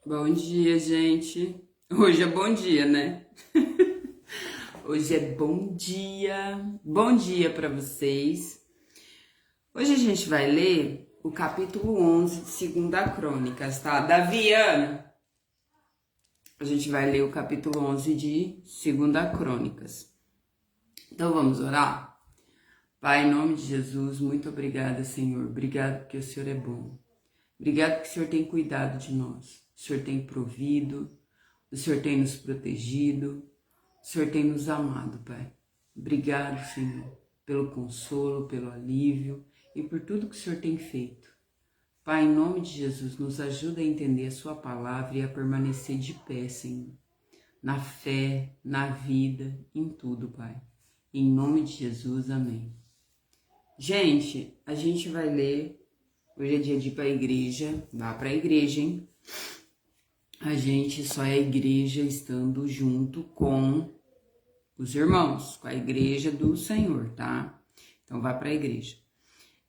Bom dia, gente. Hoje é bom dia, né? Hoje é bom dia. Bom dia para vocês. Hoje a gente vai ler o capítulo 11 de Segunda Crônicas, tá? Daviana, a gente vai ler o capítulo 11 de Segunda Crônicas. Então vamos orar? Pai, em nome de Jesus, muito obrigada, Senhor. Obrigado porque o Senhor é bom. Obrigado porque o Senhor tem cuidado de nós. O Senhor tem provido, o Senhor tem nos protegido, o Senhor tem nos amado, Pai. Obrigado, Senhor, pelo consolo, pelo alívio e por tudo que o Senhor tem feito. Pai, em nome de Jesus, nos ajuda a entender a Sua palavra e a permanecer de pé, Senhor, na fé, na vida, em tudo, Pai. Em nome de Jesus, amém. Gente, a gente vai ler. Hoje é dia de ir para a igreja. Vá para a igreja, hein? A gente só é igreja estando junto com os irmãos, com a igreja do Senhor, tá? Então vá para a igreja.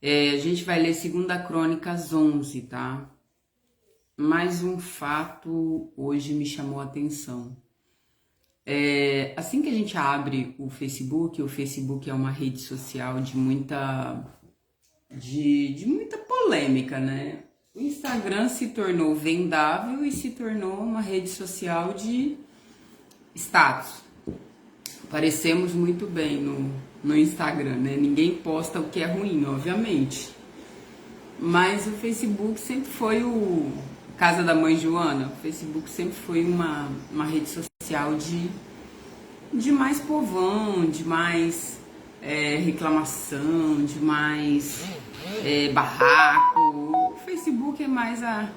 A gente vai ler 2 Crônicas 11, tá? Mais um fato hoje me chamou a atenção. Assim que a gente abre o Facebook é uma rede social de muita polêmica, né? O Instagram se tornou vendável e se tornou uma rede social de status. Parecemos muito bem no Instagram, né? Ninguém posta o que é ruim, obviamente. Mas o Facebook sempre foi Casa da Mãe Joana. O Facebook sempre foi uma rede social de mais povão, de mais reclamação, de mais barraco. O Facebook é mais a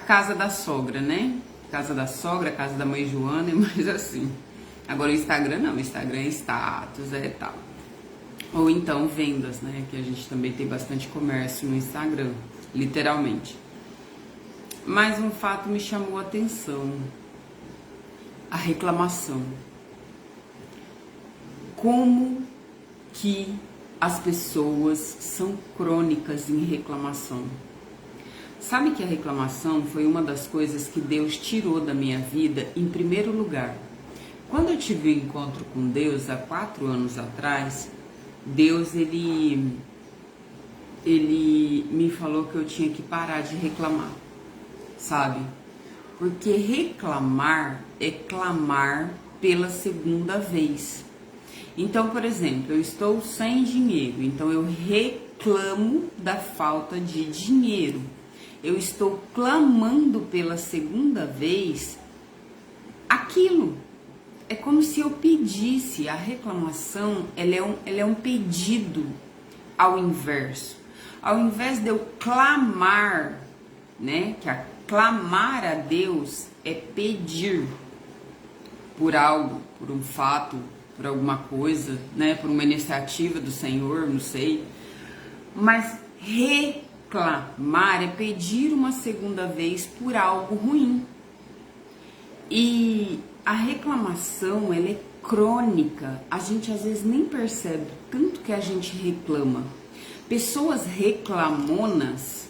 casa da sogra, né? Casa da sogra, casa da mãe Joana, é mais assim. Agora o Instagram não, o Instagram é status, tal. Ou então vendas, né? Que a gente também tem bastante comércio no Instagram, literalmente. Mas um fato me chamou a atenção: a reclamação. Como que as pessoas são crônicas em reclamação. Sabe que a reclamação foi uma das coisas que Deus tirou da minha vida em primeiro lugar. Quando eu tive um encontro com Deus há 4 anos atrás, Deus ele me falou que eu tinha que parar de reclamar, sabe? Porque reclamar é clamar pela segunda vez. Então, por exemplo, eu estou sem dinheiro, então eu reclamo da falta de dinheiro. Eu estou clamando pela segunda vez aquilo. É como se eu pedisse. A reclamação, ela é um pedido ao inverso. Ao invés de eu clamar, né? Que clamar a Deus é pedir por algo, por um fato, por alguma coisa, né? Por uma iniciativa do Senhor, não sei. Mas reclamar é pedir uma segunda vez por algo ruim. E a reclamação, ela é crônica. A gente às vezes nem percebe tanto que a gente reclama. Pessoas reclamonas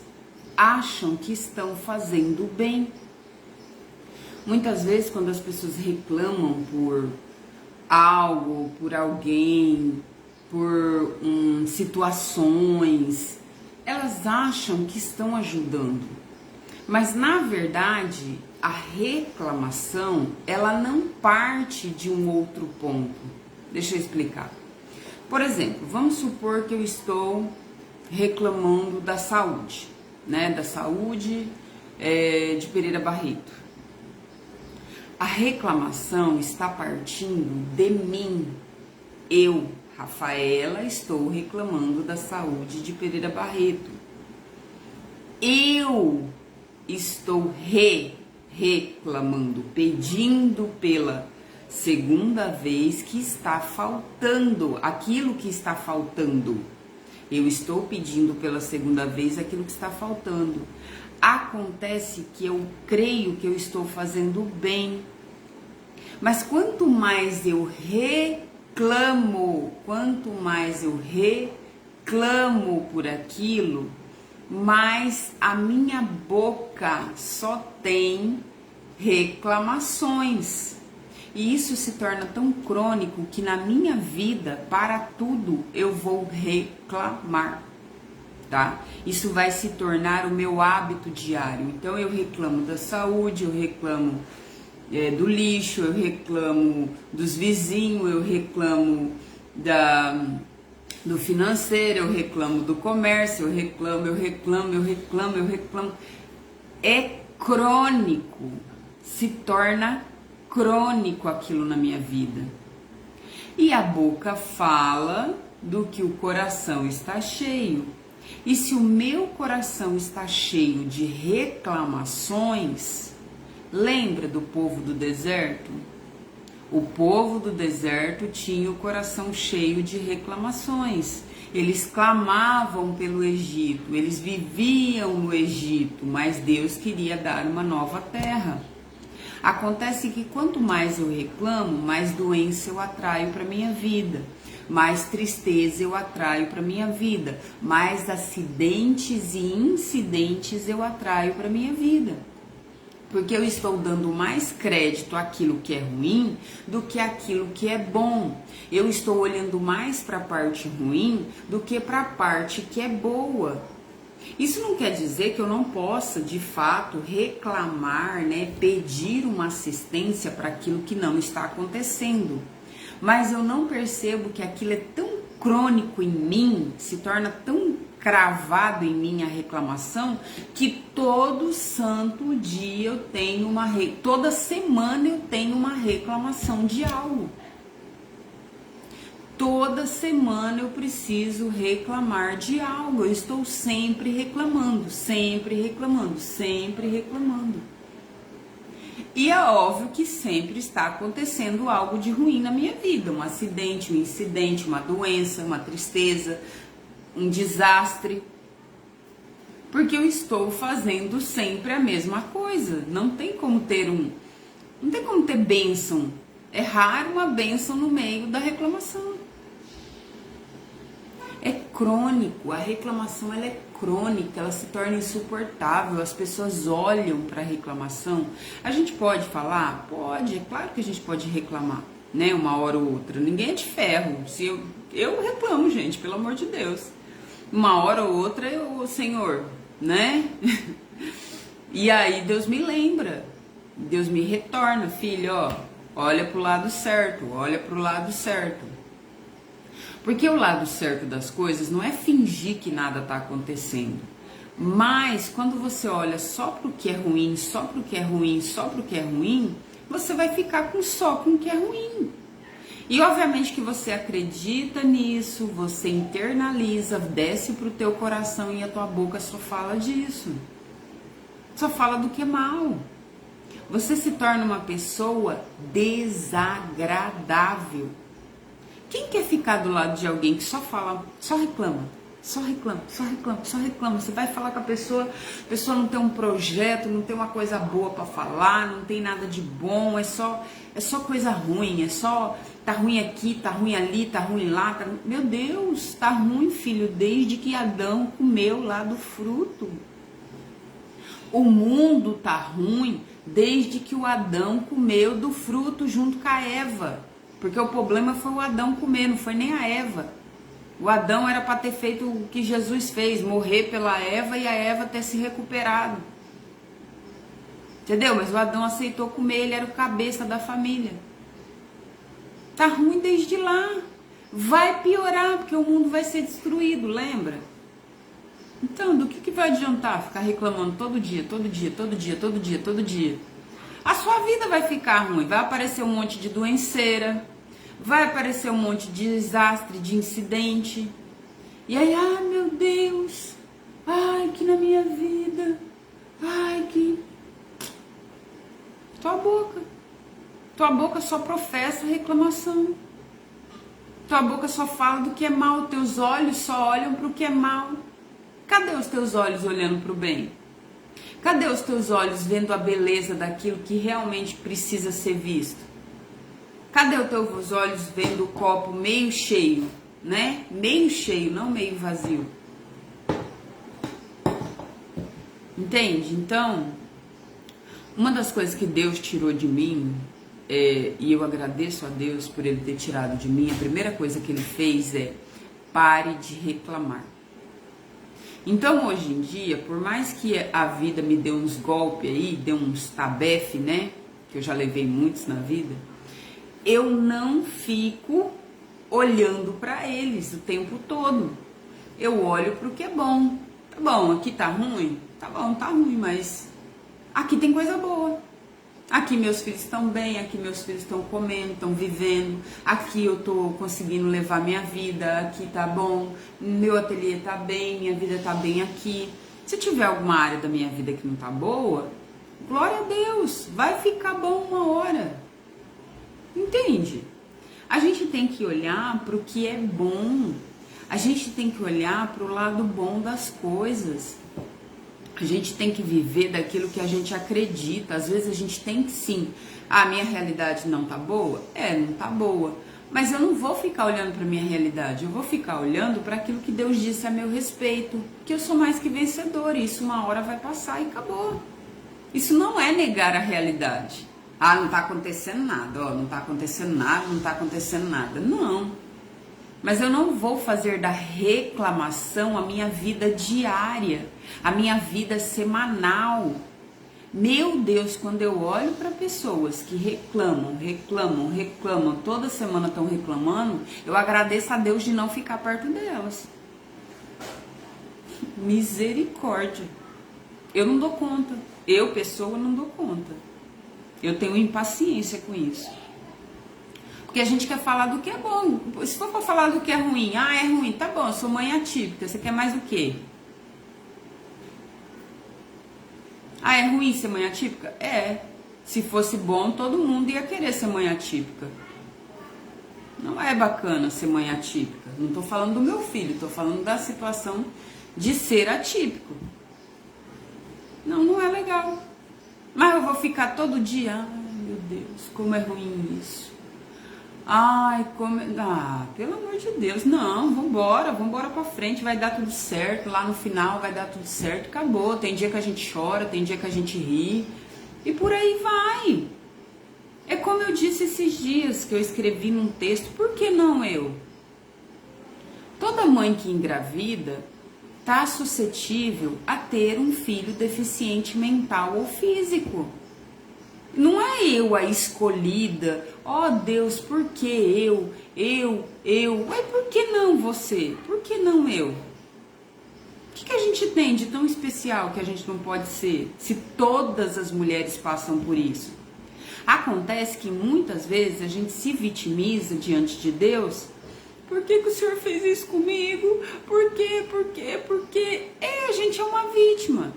acham que estão fazendo bem. Muitas vezes, quando as pessoas reclamam por algo, por alguém, por situações, elas acham que estão ajudando. Mas, na verdade, a reclamação, ela não parte de um outro ponto. Deixa eu explicar. Por exemplo, vamos supor que eu estou reclamando da saúde, né? Da saúde de Pereira Barreto. A reclamação está partindo de mim. Eu, Rafaela, estou reclamando da saúde de Pereira Barreto. Eu estou reclamando, pedindo pela segunda vez que está faltando, aquilo que está faltando. Eu estou pedindo pela segunda vez aquilo que está faltando. Acontece que eu creio que eu estou fazendo bem. Mas quanto mais eu reclamo por aquilo, mais a minha boca só tem reclamações. E isso se torna tão crônico que na minha vida, para tudo, eu vou reclamar, tá? Isso vai se tornar o meu hábito diário. Então eu reclamo da saúde, eu reclamo do lixo, eu reclamo dos vizinhos, eu reclamo do financeiro, eu reclamo do comércio, eu reclamo. É crônico, se torna crônico aquilo na minha vida. E a boca fala do que o coração está cheio. E se o meu coração está cheio de reclamações, lembra do povo do deserto? O povo do deserto tinha o coração cheio de reclamações. Eles clamavam pelo Egito, eles viviam no Egito, mas Deus queria dar uma nova terra. Acontece que quanto mais eu reclamo, mais doença eu atraio para minha vida, mais tristeza eu atraio para minha vida, mais acidentes e incidentes eu atraio para minha vida. Porque eu estou dando mais crédito àquilo que é ruim do que àquilo que é bom. Eu estou olhando mais para a parte ruim do que para a parte que é boa. Isso não quer dizer que eu não possa, de fato, reclamar, né, pedir uma assistência para aquilo que não está acontecendo. Mas eu não percebo que aquilo é tão crônico em mim, se torna tão cravado em mim a reclamação, que todo santo dia eu tenho toda semana eu tenho uma reclamação de algo. Toda semana eu preciso reclamar de algo. Eu estou sempre reclamando, sempre reclamando, sempre reclamando. E é óbvio que sempre está acontecendo algo de ruim na minha vida, um acidente, um incidente, uma doença, uma tristeza, um desastre, porque eu estou fazendo sempre a mesma coisa. Não tem como ter bênção. É raro uma bênção no meio da reclamação. É crônico, a reclamação ela é crônica, ela se torna insuportável, as pessoas olham para a reclamação. A gente pode falar? Pode, é claro que a gente pode reclamar, né, uma hora ou outra. Ninguém é de ferro. Se eu reclamo, gente, pelo amor de Deus. Uma hora ou outra Senhor, né? E aí Deus me lembra, Deus me retorna, filho, ó, olha pro lado certo, olha pro lado certo. Porque o lado certo das coisas não é fingir que nada tá acontecendo. Mas quando você olha só pro que é ruim, só pro que é ruim, só pro que é ruim, você vai ficar só com o que é ruim. E obviamente que você acredita nisso, você internaliza, desce pro teu coração e a tua boca só fala disso. Só fala do que é mal. Você se torna uma pessoa desagradável. Quem quer ficar do lado de alguém que só fala, só reclama, só reclama, só reclama, só reclama? Você vai falar com a pessoa não tem um projeto, não tem uma coisa boa para falar, não tem nada de bom, é só coisa ruim, é só tá ruim aqui, tá ruim ali, tá ruim lá, meu Deus, tá ruim, filho, desde que Adão comeu lá do fruto. O mundo tá ruim desde que o Adão comeu do fruto junto com a Eva. Porque o problema foi o Adão comer, não foi nem a Eva. O Adão era para ter feito o que Jesus fez, morrer pela Eva e a Eva ter se recuperado. Entendeu? Mas o Adão aceitou comer, ele era o cabeça da família. Tá ruim desde lá. Vai piorar, porque o mundo vai ser destruído, lembra? Então, do que vai adiantar ficar reclamando todo dia, todo dia, todo dia, todo dia, todo dia? A sua vida vai ficar ruim, vai aparecer um monte de doenceira, vai aparecer um monte de desastre, de incidente. E aí, ai meu Deus, ai que na minha vida, ai que... Tua boca só professa reclamação. Tua boca só fala do que é mal, teus olhos só olham para o que é mal. Cadê os teus olhos olhando para o bem? Cadê os teus olhos vendo a beleza daquilo que realmente precisa ser visto? Cadê os teus olhos vendo o copo meio cheio, né? Meio cheio, não meio vazio. Entende? Então, Uma das coisas que Deus tirou de mim, e eu agradeço a Deus por Ele ter tirado de mim, a primeira coisa que Ele fez é: pare de reclamar. Então, hoje em dia, por mais que a vida me dê uns golpes aí, dê uns tabefe, né? Que eu já levei muitos na vida, eu não fico olhando para eles o tempo todo. Eu olho pro que é bom. Tá bom, aqui tá ruim? Tá bom, tá ruim, mas aqui tem coisa boa. Aqui meus filhos estão bem, aqui meus filhos estão comendo, estão vivendo, aqui eu tô conseguindo levar minha vida, aqui tá bom, meu ateliê tá bem, minha vida tá bem aqui. Se tiver alguma área da minha vida que não tá boa, glória a Deus, vai ficar bom uma hora. Entende? A gente tem que olhar para o que é bom, a gente tem que olhar para o lado bom das coisas. A gente tem que viver daquilo que a gente acredita. Às vezes a gente tem que sim. A minha realidade não tá boa? Não tá boa. Mas eu não vou ficar olhando para minha realidade. Eu vou ficar olhando para aquilo que Deus disse a meu respeito. Que eu sou mais que vencedor. E isso uma hora vai passar e acabou. Isso não é negar a realidade. Não tá acontecendo nada. Não tá acontecendo nada, não tá acontecendo nada. Não. Mas eu não vou fazer da reclamação a minha vida diária, a minha vida semanal. Meu Deus, quando eu olho para pessoas que reclamam, toda semana estão reclamando, eu agradeço a Deus de não ficar perto delas. Misericórdia. Eu não dou conta. Eu, pessoa, não dou conta. Eu tenho impaciência com isso. Porque a gente quer falar do que é bom. Se for pra falar do que é ruim, é ruim, tá bom, eu sou mãe atípica, você quer mais o quê? É ruim ser mãe atípica? Se fosse bom, todo mundo ia querer ser mãe atípica. Não é bacana ser mãe atípica. Não tô falando do meu filho, tô falando da situação de ser atípico. Não é legal. Mas eu vou ficar todo dia, meu Deus, como é ruim isso. Pelo amor de Deus, não, vambora pra frente, vai dar tudo certo, lá no final vai dar tudo certo, acabou. Tem dia que a gente chora, tem dia que a gente ri, e por aí vai. É como eu disse esses dias, que eu escrevi num texto, por que não eu? Toda mãe que engravida tá suscetível a ter um filho deficiente mental ou físico. Não é eu a escolhida. Deus, por que eu? Ué, por que não você? Por que não eu? O que a gente tem de tão especial que a gente não pode ser, se todas as mulheres passam por isso? Acontece que muitas vezes a gente se vitimiza diante de Deus. Por que o Senhor fez isso comigo? Por quê? Porque a gente é uma vítima.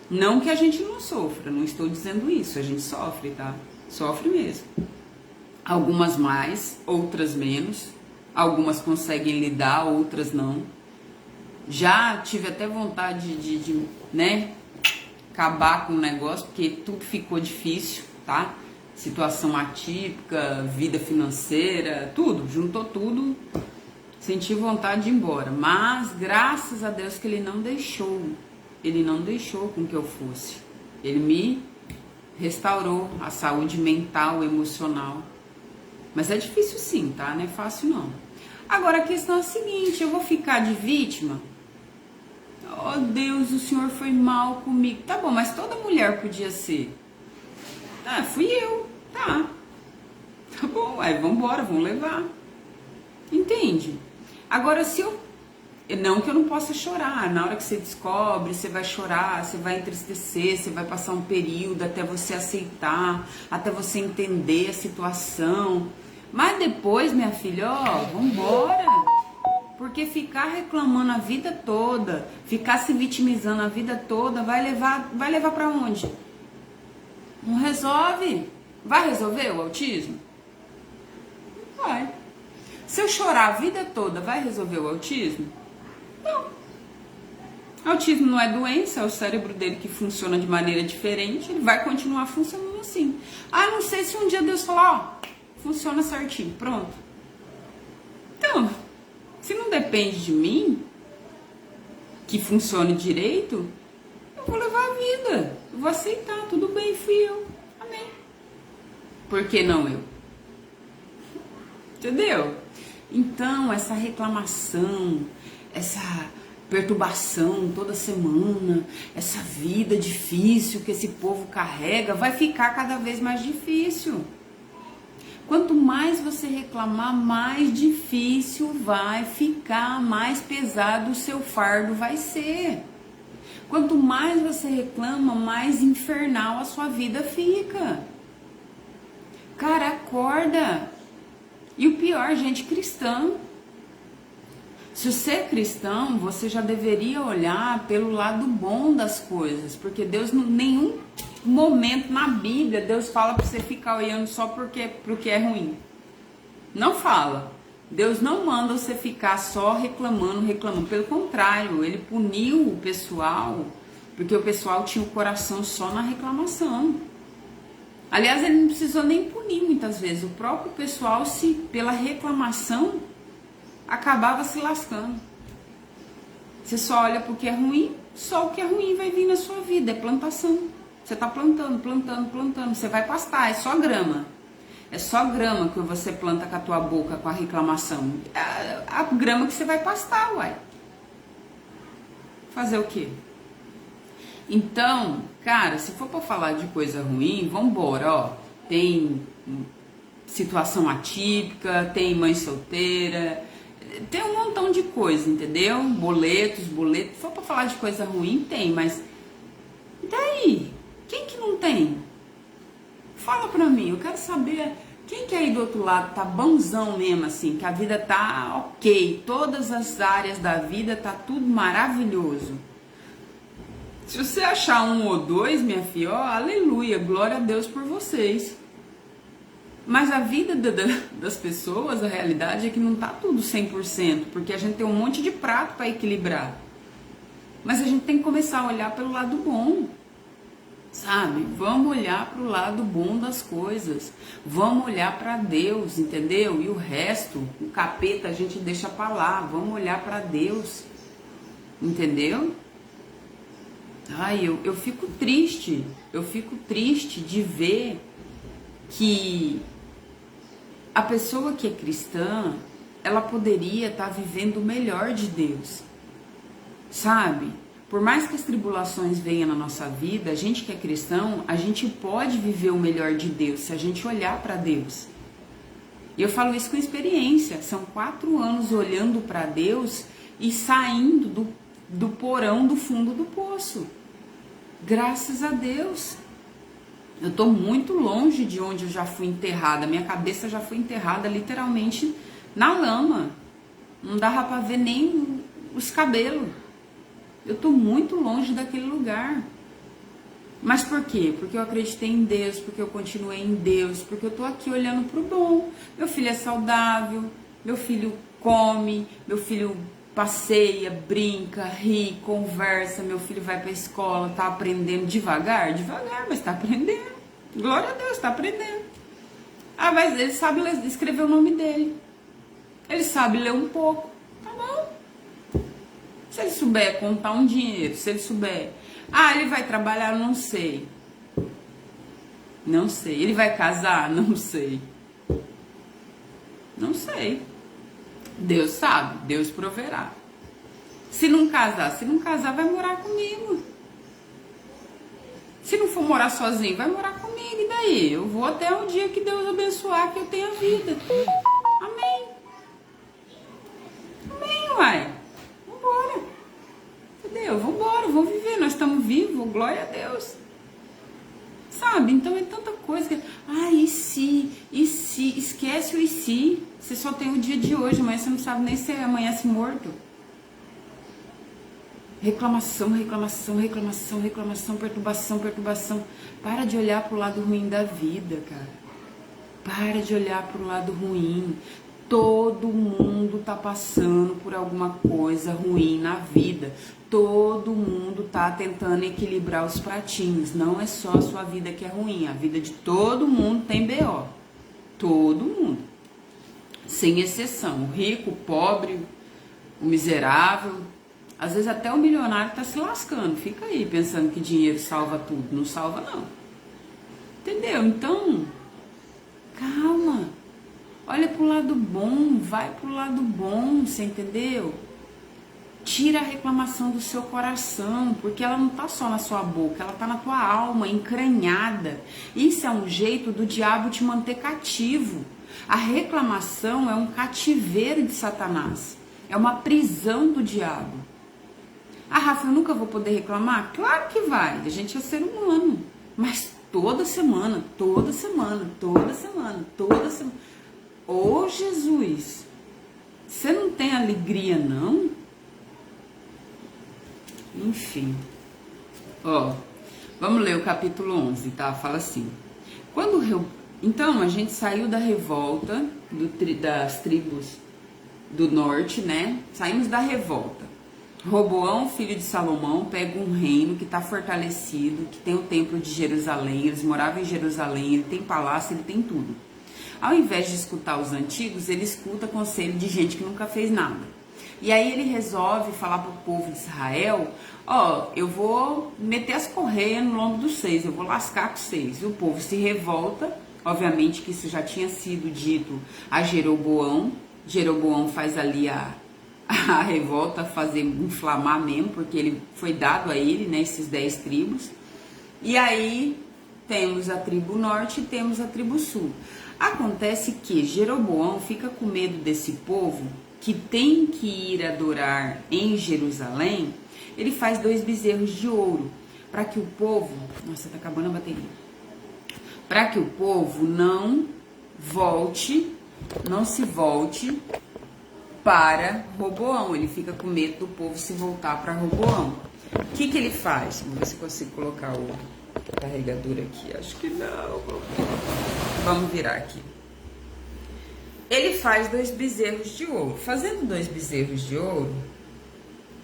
Não que a gente não sofra, não estou dizendo isso, a gente sofre, tá? Sofre mesmo. Algumas mais, outras menos. Algumas conseguem lidar, outras não. Já tive até vontade de acabar com o negócio, porque tudo ficou difícil, tá? Situação atípica, vida financeira, tudo, juntou tudo. Senti vontade de ir embora, mas graças a Deus que Ele não deixou. Ele não deixou com que eu fosse. Ele me restaurou a saúde mental, emocional. Mas é difícil sim, tá? Não é fácil não. Agora a questão é a seguinte, eu vou ficar de vítima? Deus, o Senhor foi mal comigo. Tá bom, mas toda mulher podia ser. Fui eu. Tá bom, vambora, vamos levar. Entende? Agora se eu... Não que eu não possa chorar, na hora que você descobre, você vai chorar, você vai entristecer, você vai passar um período até você aceitar, até você entender a situação. Mas depois, minha filha, vambora. Porque ficar reclamando a vida toda, ficar se vitimizando a vida toda, vai levar pra onde? Não resolve. Vai resolver o autismo? Vai. Se eu chorar a vida toda, vai resolver o autismo? Não. Autismo não é doença, é o cérebro dele que funciona de maneira diferente, ele vai continuar funcionando assim. Não sei se um dia Deus falar, funciona certinho, pronto. Então, se não depende de mim, que funcione direito, eu vou levar a vida, eu vou aceitar, tudo bem, fui eu. Amém. Por que não eu? Entendeu? Então, essa reclamação, essa perturbação toda semana, essa vida difícil que esse povo carrega, vai ficar cada vez mais difícil. Quanto mais você reclamar, mais difícil vai ficar, mais pesado o seu fardo vai ser. Quanto mais você reclama, mais infernal a sua vida fica. Cara, acorda. E o pior, gente cristã. Se você é cristão, você já deveria olhar pelo lado bom das coisas, porque Deus, em nenhum momento na Bíblia, Deus fala para você ficar olhando só pro que é ruim. Não fala. Deus não manda você ficar só reclamando. Pelo contrário, ele puniu o pessoal, porque o pessoal tinha o coração só na reclamação. Aliás, ele não precisou nem punir muitas vezes. O próprio pessoal, pela reclamação, acabava se lascando. Você só olha pro que é ruim, só o que é ruim vai vir na sua vida, é plantação. Você tá plantando, você vai pastar, é só grama. É só grama que você planta com a tua boca, com a reclamação. É a grama que você vai pastar, uai. Fazer o quê? Então, cara, se for pra falar de coisa ruim, vambora, ó. Tem situação atípica, tem mãe solteira, tem um montão de coisa, entendeu? Boletos. Se for pra falar de coisa ruim, tem, mas e daí? Quem que não tem? Fala pra mim, eu quero saber quem que aí do outro lado tá bonzão mesmo, assim, que a vida tá ok, todas as áreas da vida tá tudo maravilhoso. Se você achar um ou dois, minha filha, ó, aleluia, glória a Deus por vocês. Mas a vida das pessoas, a realidade é que não tá tudo 100%, porque a gente tem um monte de prato para equilibrar. Mas a gente tem que começar a olhar pelo lado bom, sabe? Vamos olhar pro lado bom das coisas. Vamos olhar para Deus, entendeu? E o resto, o capeta, a gente deixa pra lá. Vamos olhar para Deus, entendeu? Ai, eu fico triste de ver que a pessoa que é cristã, ela poderia estar vivendo o melhor de Deus, sabe? Por mais que as tribulações venham na nossa vida, a gente que é cristão, a gente pode viver o melhor de Deus se a gente olhar para Deus. E eu falo isso com experiência, são 4 anos olhando para Deus e saindo do porão do fundo do poço. Graças a Deus. Eu tô muito longe de onde eu já fui enterrada. Minha cabeça já foi enterrada literalmente na lama. Não dava pra ver nem os cabelos. Eu tô muito longe daquele lugar. Mas por quê? Porque eu acreditei em Deus, porque eu continuei em Deus, porque eu tô aqui olhando pro bom. Meu filho é saudável, meu filho come, meu filho passeia, brinca, ri, conversa, meu filho vai pra escola, tá aprendendo devagar, mas tá aprendendo. Glória a Deus, tá aprendendo. Ah, mas ele sabe escrever o nome dele. Ele sabe ler um pouco. Tá bom. Se ele souber contar um dinheiro, se ele souber... Ah, ele vai trabalhar? Não sei. Não sei. Ele vai casar? Não sei. Não sei. Deus sabe, Deus proverá. Se não casar, vai morar comigo. Se não for morar sozinho, vai morar comigo. E daí? Eu vou até o dia que Deus abençoar, que eu tenha vida. Amém. Amém, uai. Vambora. Entendeu? Vambora, vamos viver. Nós estamos vivos, glória a Deus. Sabe? Então é tanta coisa que... Ah, e se? Esquece o e se. Você só tem o dia de hoje, amanhã você não sabe nem se amanhece morto. Reclamação, perturbação. Para de olhar pro lado ruim da vida, cara. Para de olhar pro lado ruim. Todo mundo tá passando por alguma coisa ruim na vida. Todo mundo tá tentando equilibrar os pratinhos. Não é só a sua vida que é ruim. A vida de todo mundo tem BO. Todo mundo. Sem exceção. O rico, o pobre, o miserável. Às vezes até o milionário tá se lascando, fica aí pensando que dinheiro salva tudo. Não salva não. Entendeu? Então, calma. Olha pro lado bom, vai pro lado bom, você entendeu? Tira a reclamação do seu coração, porque ela não tá só na sua boca, ela tá na tua alma, encranhada. Isso é um jeito do diabo te manter cativo. A reclamação é um cativeiro de Satanás, é uma prisão do diabo. Ah, Rafa, eu nunca vou poder reclamar? Claro que vai, a gente é ser humano, mas toda semana, toda semana, toda semana, toda semana. Ô Jesus, você não tem alegria não? Enfim, ó, vamos ler o capítulo 11, tá? Fala assim, então a gente saiu da revolta das tribos do norte, né? Saímos da revolta. Roboão, filho de Salomão, pega um reino que está fortalecido, que tem o templo de Jerusalém, eles moravam em Jerusalém, ele tem palácio, ele tem tudo. Ao invés de escutar os antigos, ele escuta conselho de gente que nunca fez nada. E aí ele resolve falar para o povo de Israel, ó, eu vou meter as correias no lombo dos seis, eu vou lascar com vocês. E o povo se revolta, obviamente que isso já tinha sido dito a Jeroboão. Jeroboão faz ali a revolta, fazer inflamar mesmo, porque ele foi dado a ele, né, esses 10 tribos. E aí temos a tribo norte e temos a tribo sul. Acontece que Jeroboão fica com medo desse povo que tem que ir adorar em Jerusalém. Ele faz 2 bezerros de ouro para que o povo, nossa, tá acabando a bateria, para que o povo não se volte para Roboão. Ele fica com medo do povo se voltar para Roboão. O que ele faz? Vamos ver se eu consigo colocar o carregador aqui. Acho que não. Vamos virar aqui. Ele faz 2 bezerros de ouro. Fazendo 2 bezerros de ouro,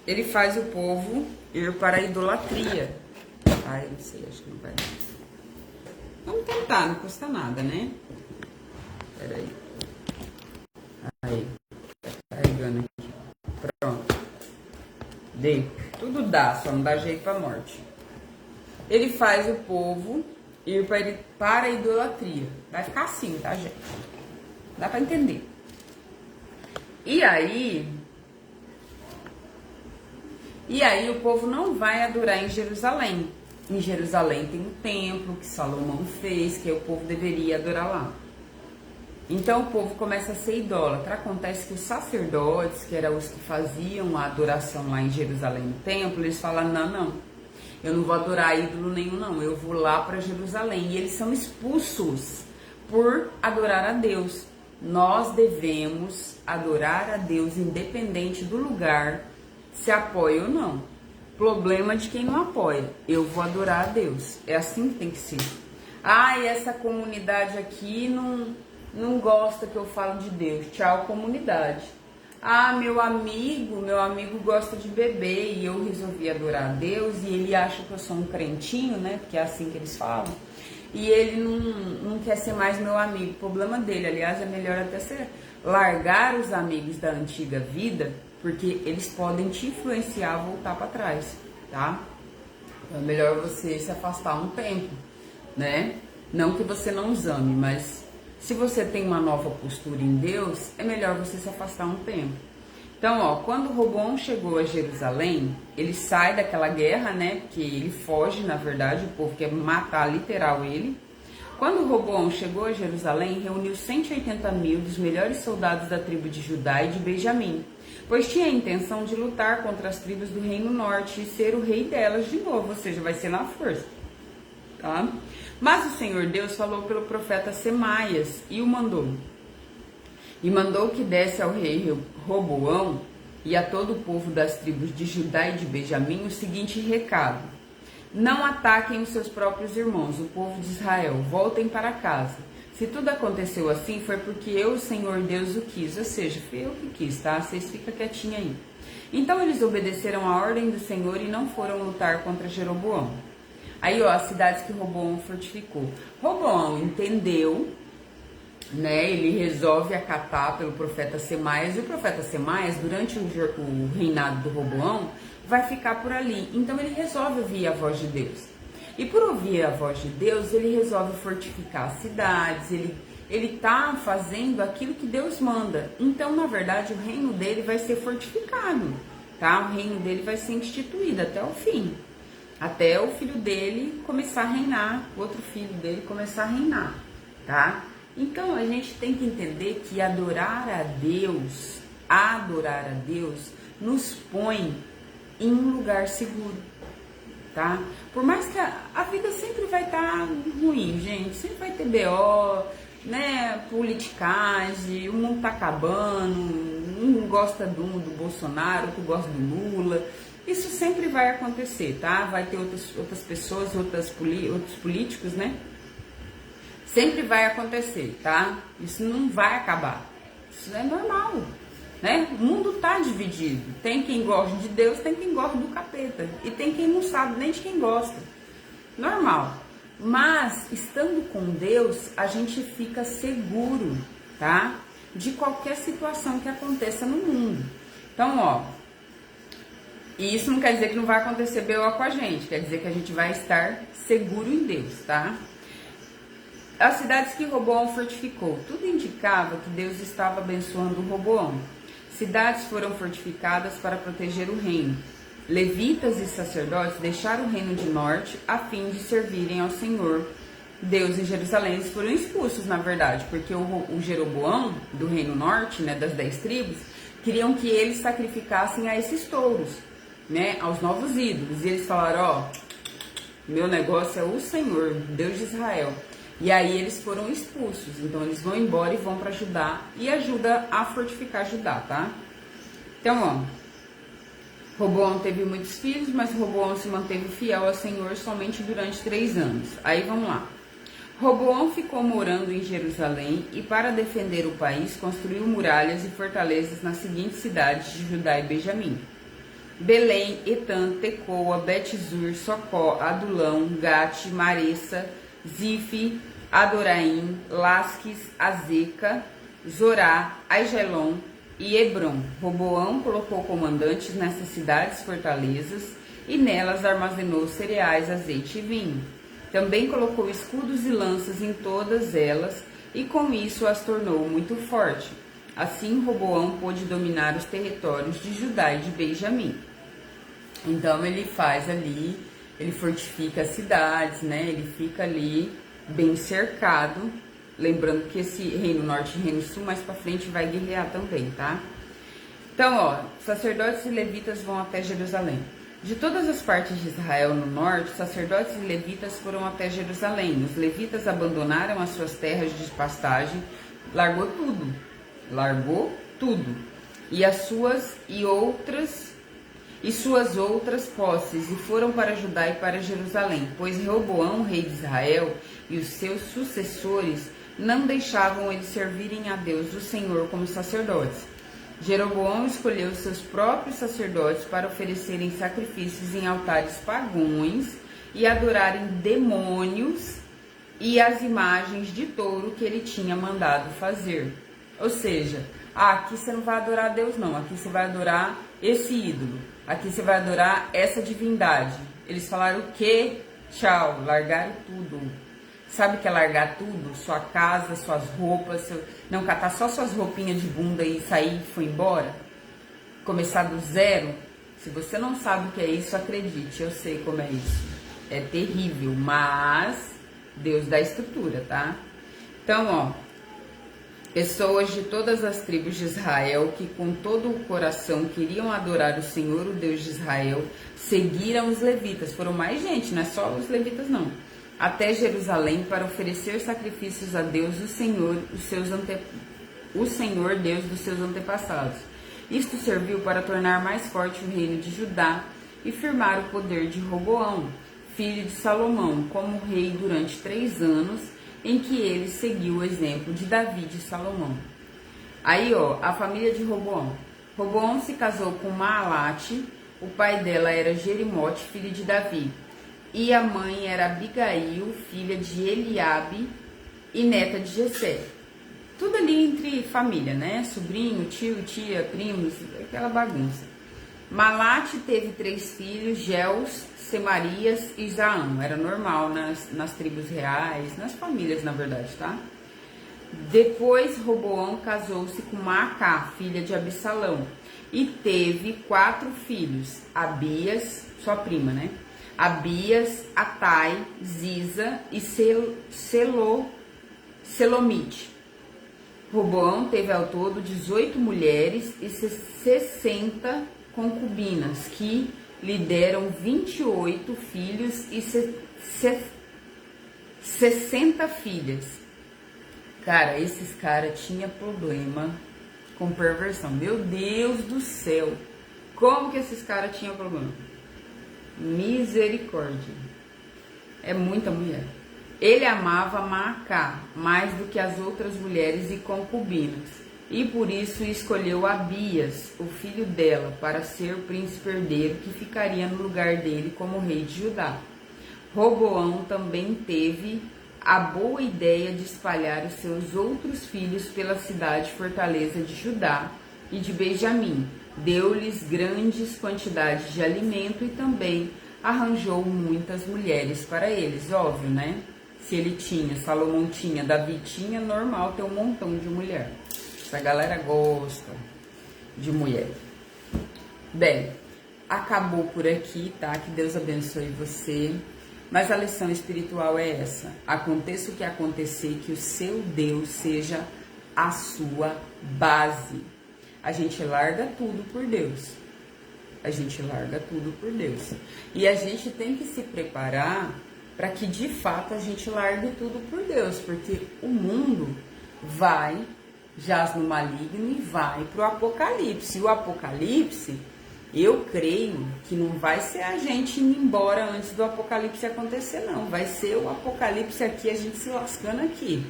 ele faz o povo ir para a idolatria. Ai, não sei, acho que não vai. Vamos tentar, não custa nada, né? Peraí. Aí. Carregando aqui. Pronto. Dei. Tudo dá, só não dá jeito pra morte. Ele faz o povo ir para a idolatria. Vai ficar assim, tá, gente? Dá pra entender. E aí o povo não vai adorar em Jerusalém. Em Jerusalém tem um templo que Salomão fez, que o povo deveria adorar lá. Então o povo começa a ser idólatra. Acontece que os sacerdotes, que eram os que faziam a adoração lá em Jerusalém no templo, eles falam, não, eu não vou adorar ídolo nenhum não, eu vou lá para Jerusalém. E eles são expulsos por adorar a Deus. Nós devemos adorar a Deus independente do lugar, se apoia ou não. Problema de quem não apoia. Eu vou adorar a Deus. É assim que tem que ser. Ah, e essa comunidade aqui não gosta que eu falo de Deus. Tchau, comunidade. Ah, meu amigo gosta de beber e eu resolvi adorar a Deus e ele acha que eu sou um crentinho, né? Porque é assim que eles falam. E ele não quer ser mais meu amigo. Problema dele. Aliás, é melhor até você largar os amigos da antiga vida, porque eles podem te influenciar a voltar para trás, tá? Então é melhor você se afastar um tempo, né? Não que você não os ame, mas se você tem uma nova postura em Deus, é melhor você se afastar um tempo. Então, ó, quando Roboão chegou a Jerusalém, ele sai daquela guerra, né? Porque ele foge, na verdade, o povo quer matar literal ele. Quando Roboão chegou a Jerusalém, reuniu 180 mil dos melhores soldados da tribo de Judá e de Benjamim, pois tinha a intenção de lutar contra as tribos do Reino Norte e ser o rei delas de novo, ou seja, vai ser na força, tá? Mas o Senhor Deus falou pelo profeta Semaias e o mandou. E mandou que desse ao rei Roboão e a todo o povo das tribos de Judá e de Benjamim o seguinte recado: não ataquem os seus próprios irmãos, o povo de Israel, voltem para casa. Se tudo aconteceu assim, foi porque eu, o Senhor Deus, o quis, ou seja, fui eu que quis, tá? Vocês ficam quietinhos aí. Então eles obedeceram a ordem do Senhor e não foram lutar contra Jeroboão. Aí, ó, as cidades que Roboão fortificou. Roboão entendeu né, ele resolve acatar pelo profeta Semaias, e o profeta Semaias, durante o reinado do Roboão, vai ficar por ali. Então ele resolve ouvir a voz de Deus. E por ouvir a voz de Deus, ele resolve fortificar as cidades, ele tá fazendo aquilo que Deus manda. Então, na verdade, o reino dele vai ser fortificado, tá? O reino dele vai ser instituído até o fim. Até o filho dele começar a reinar, o outro filho dele começar a reinar, tá? Então, a gente tem que entender que adorar a Deus, nos põe em um lugar seguro, tá? Por mais que a vida sempre vai estar ruim, gente, sempre vai ter BO, né, politicagem, o mundo tá acabando, um gosta do Bolsonaro, outro gosta do Lula, isso sempre vai acontecer, tá? Vai ter outras pessoas, outros políticos, né? Sempre vai acontecer, tá? Isso não vai acabar, isso é normal, né? O mundo tá dividido, tem quem gosta de Deus, tem quem gosta do capeta, e tem quem não sabe nem de quem gosta, normal. Mas, estando com Deus, a gente fica seguro, tá? De qualquer situação que aconteça no mundo. Então, ó, e isso não quer dizer que não vai acontecer BO com a gente, quer dizer que a gente vai estar seguro em Deus, tá? As cidades que Roboão fortificou, tudo indicava que Deus estava abençoando Roboão. Cidades foram fortificadas para proteger o reino. Levitas e sacerdotes deixaram o reino de norte a fim de servirem ao Senhor Deus em Jerusalém. Eles foram expulsos, na verdade, porque o Jeroboão, do reino norte, né, das 10 tribos, queriam que eles sacrificassem a esses touros, né, aos novos ídolos. E eles falaram, ó, meu negócio é o Senhor, Deus de Israel. E aí eles foram expulsos, então eles vão embora e vão para Judá e ajuda a fortificar Judá, tá? Então, ó, Roboão teve muitos filhos, mas Roboão se manteve fiel ao Senhor somente durante 3 anos. Aí vamos lá. Roboão ficou morando em Jerusalém e, para defender o país, construiu muralhas e fortalezas nas seguintes cidades de Judá e Benjamim: Belém, Etã, Tecoa, Bet-zur, Socó, Adulão, Gate, Maressa, Zife, Adoraim, Lasques, Azeca, Zorá, Aijalon e Hebron. Roboão colocou comandantes nessas cidades fortalezas e nelas armazenou cereais, azeite e vinho. Também colocou escudos e lanças em todas elas e com isso as tornou muito forte. Assim Roboão pôde dominar os territórios de Judá e de Benjamim. Então ele faz ali, ele fortifica as cidades, né? Ele fica ali bem cercado. Lembrando que esse reino norte e reino sul mais pra frente vai guerrear também, tá? Então, ó, sacerdotes e levitas vão até Jerusalém. De todas as partes de Israel no norte, sacerdotes e levitas foram até Jerusalém. Os levitas abandonaram as suas terras de pastagem, largou tudo, e as suas outras posses, e foram para Judá e para Jerusalém, pois Reoboão, rei de Israel, e os seus sucessores não deixavam eles servirem a Deus, o Senhor, como sacerdotes. Jeroboão escolheu seus próprios sacerdotes para oferecerem sacrifícios em altares pagãos e adorarem demônios e as imagens de touro que ele tinha mandado fazer. Ou seja, aqui você não vai adorar Deus não, aqui você vai adorar esse ídolo, aqui você vai adorar essa divindade. Eles falaram o quê? Tchau, largaram tudo. Sabe o que é largar tudo? Sua casa, suas roupas, não catar só suas roupinhas de bunda e sair e foi embora? Começar do zero? Se você não sabe o que é isso, acredite, eu sei como é isso. É terrível, mas Deus dá estrutura, tá? Então, ó, pessoas de todas as tribos de Israel que com todo o coração queriam adorar o Senhor, o Deus de Israel, seguiram os levitas. Foram mais gente, não é só os levitas não. Até Jerusalém para oferecer sacrifícios a Deus, o Senhor Deus dos seus antepassados. Isto serviu para tornar mais forte o reino de Judá e firmar o poder de Roboão, filho de Salomão, como rei durante 3 anos, em que ele seguiu o exemplo de Davi e Salomão. Aí, ó, a família de Roboão. Roboão se casou com Maalate, o pai dela era Jerimote, filho de Davi, e a mãe era Abigail, filha de Eliabe e neta de Jessé. tudo ali entre família, né? Sobrinho, tio, tia, primos, aquela bagunça. Malate teve 3 filhos, Geus, Semarias e Zaão. Era normal nas tribos reais, nas famílias, na verdade, tá? Depois, Roboão casou-se com Maacá, filha de Absalão, e teve 4 filhos, Abias, sua prima, né? Abias, Atai, Ziza e Selomite. Roboão teve ao todo 18 mulheres e 60 concubinas, que lhe deram 28 filhos e 60 filhas. Cara, esses caras tinham problema com perversão. Meu Deus do céu! Como que esses caras tinham problema? Misericórdia. É muita mulher. Ele amava Maacá mais do que as outras mulheres e concubinas, e por isso escolheu Abias, o filho dela, para ser o príncipe herdeiro que ficaria no lugar dele como rei de Judá. Roboão também teve a boa ideia de espalhar os seus outros filhos pela cidade fortaleza de Judá e de Benjamim. Deu-lhes grandes quantidades de alimento e também arranjou muitas mulheres para eles, óbvio, né? Se ele tinha, Salomão tinha, Davi tinha, normal ter um montão de mulher. Essa galera gosta de mulher. Bem, acabou por aqui, tá? Que Deus abençoe você. Mas a lição espiritual é essa. Aconteça o que acontecer, que o seu Deus seja a sua base. A gente larga tudo por Deus. A gente larga tudo por Deus. E a gente tem que se preparar para que de fato a gente largue tudo por Deus, porque o mundo jaz no maligno e vai para o Apocalipse. E o Apocalipse, eu creio que não vai ser a gente indo embora antes do Apocalipse acontecer, não. Vai ser o Apocalipse aqui, a gente se lascando aqui,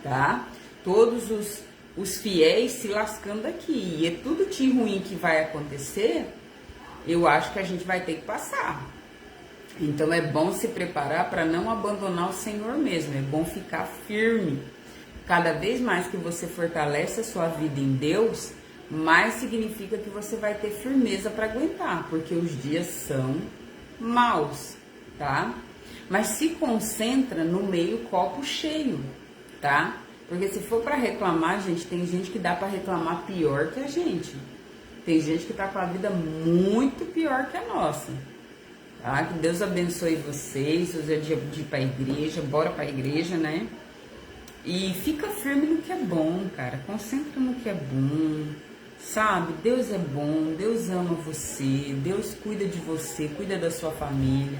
tá? Todos os fiéis se lascando aqui. E é tudo de ruim que vai acontecer, eu acho que a gente vai ter que passar. Então é bom se preparar para não abandonar o Senhor mesmo, é bom ficar firme. Cada vez mais que você fortalece a sua vida em Deus, mais significa que você vai ter firmeza para aguentar, porque os dias são maus, tá? Mas se concentra no meio copo cheio, tá? Porque se for para reclamar, gente, tem gente que dá para reclamar pior que a gente. Tem gente que tá com a vida muito pior que a nossa. Tá? Que Deus abençoe vocês. Hoje é dia de ir pra igreja, bora pra igreja, né? E fica firme no que é bom, cara. Concentra no que é bom, sabe? Deus é bom, Deus ama você, Deus cuida de você, cuida da sua família.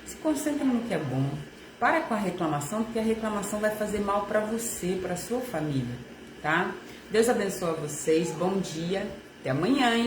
Se concentra no que é bom. Para com a reclamação, porque a reclamação vai fazer mal pra você, pra sua família, tá? Deus abençoe vocês. Bom dia. Até amanhã, hein?